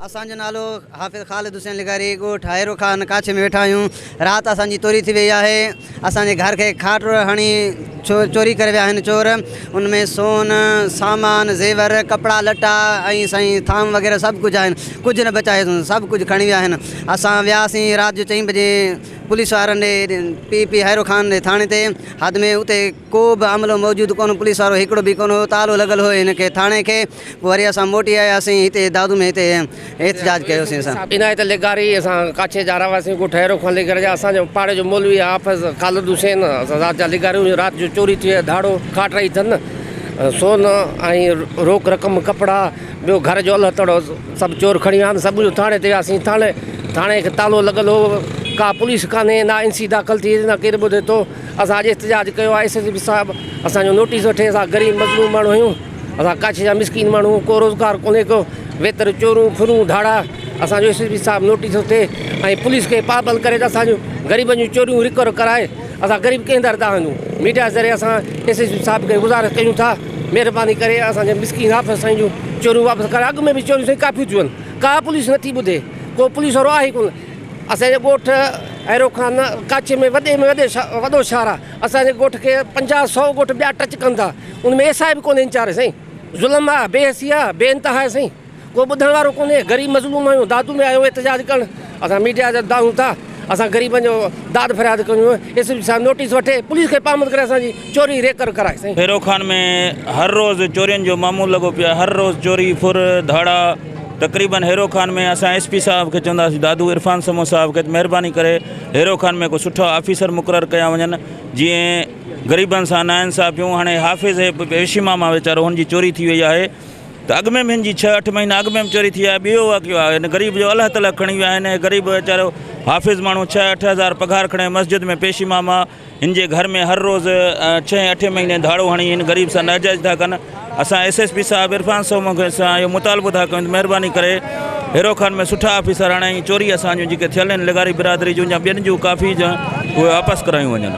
असांजो नालो हाफ़िज़ ख़ालिद हुसैन लिगारी ॻोठ हैरो खान काछ में वेठा आहियूं। रात असांजी चोरी थी वई आहे। असांजे घर के खाट हणी चोरी करे विया आहिनि चोर। उनमें सोन सामान ज़ेवर कपड़ा लटा ऐं साईं थाम वग़ैरह सभु कुझु आहिनि। कुझु न बचाए सभु कुझु खणी विया आहिनि। असां वियासीं राति जो 4 बजे पुलिस वारनि ॾे पी हैरो खान ॾे थाणे ते हद में। उते को बि अमलो मौजूदु कोन, पुलिस वारो हिकिड़ो बि कोन हो। तालो लॻल हो हिनखे थाणे खे। पोइ वरी असां मोटी आयासीं हिते दादू में हिते एहतजाज कयोसीं। असां इनायत लिगारी असां काछे जा रहवासी ॻोठ हैरो खान लिगारी जा। असांजो पाड़े जो मौलवी हाफ़िज़ ख़ालिद हुसैन असां राति जा लिगारियूं। राति जो चोरी थी धाड़ो खाट रही अथनि। सोन ऐं रोक रक़म कपिड़ा ॿियो घर जो अल तड़ो सभु चोर खणी विया आहिनि। सभु थाणे ते वियासीं। थाणे खे तालो लॻल हो। का पुलिस कान्हे, ना NC दाख़िल थी, ना केरु ॿुधे थो। असां अॼु एहतजाज कयो आहे। SSP साहिबु असांजो नोटिस वठे। असां ग़रीब मज़लूम माण्हू आहियूं। असां कच्छ जा मिसकीन माण्हू, को रोज़गार कोन्हे को, वेतर चोरूं फिरूं धाड़ा। असांजो SSP साहिबु नोटिस वठे ऐं पुलिस खे पाबंद करे त असांजो ग़रीबनि जूं चोरियूं रिकवर कराए। असां ग़रीब कंहिं दर था वञूं। मीडिया ज़रिए असां SSP साहिब खे गुज़ारिश कयूं था, महिरबानी करे असांजे मिसकीन हाफ़िज़ साईं जूं चोरियूं वापसि करे। अॻु में बि चोरियूं साईं काफ़ी थियूं आहिनि, का पुलिस नथी ॿुधे, को पुलिस वारो आहे कोन। असांजे ॻोठ हैरो खान कच्छ में वॾो शहर आहे। असांजे ॻोठ खे 50-100 ॻोठ ॿिया टच कनि था। उनमें SI बि कोन्हे इंचार्ज साईं। ज़ुल्म आहे, बेहसी आहे, बेइंतिहा आहे साईं। को ॿुधण वारो कोन्हे। ग़रीब मज़लूम आहियूं। दादू में आहियूं एहतजाज करणु। असां मीडिया जा दाऊं था, असां ग़रीबनि जो दाद फरियाद कयूं। SSP साहिबु नोटिस वठे, पुलिस खे पाबंद करे असांजी चोरी रिकवर कराए साईं। हैरो खान में हर रोज़ चोरियुनि जो मामूल लॻो पियो आहे। हर रोज़ चोरी फुर धाड़ा। तक़रीबन हैरो खान में असां SP साहब खे चवंदासीं, दादू इरफान समो साहब खे महिरबानी करे हैरो खान में को सुठा ऑफिसर मुक़ररु कया वञनि जीअं ग़रीबनि सां नाइंसाफ़ियूं। हाणे हाफ़िज़ पेशीमा मां वीचारो हुनजी चोरी थी वई आहे। त अॻु में बि हिन जी 6-8 महीना अॻु में बि चोरी थी आहे। ॿियो वाक़ियो आहे, हिन ग़रीब जो अलाह ताला खणी विया आहिनि। ग़रीब वीचारो हाफ़िज़ माण्हू 6-8 हज़ार पघार खणे मस्जिद में पेशीमा मां। हिन जे घर में हर रोज़ 6-8 महीने धाड़ो हणी हिन ग़रीब सां नाजाइज़ था कनि। असां SSP साहिबु इरफान समो सां इहो मुतालबो था कयूं, महिरबानी करे हैरो खान में सुठा ऑफिसर हाणे चोरी असांजूं जेके थियल आहिनि लिगारी बिरादरी जूं या ॿियनि जूं काफ़ी उहे वापसि करायूं वञनि।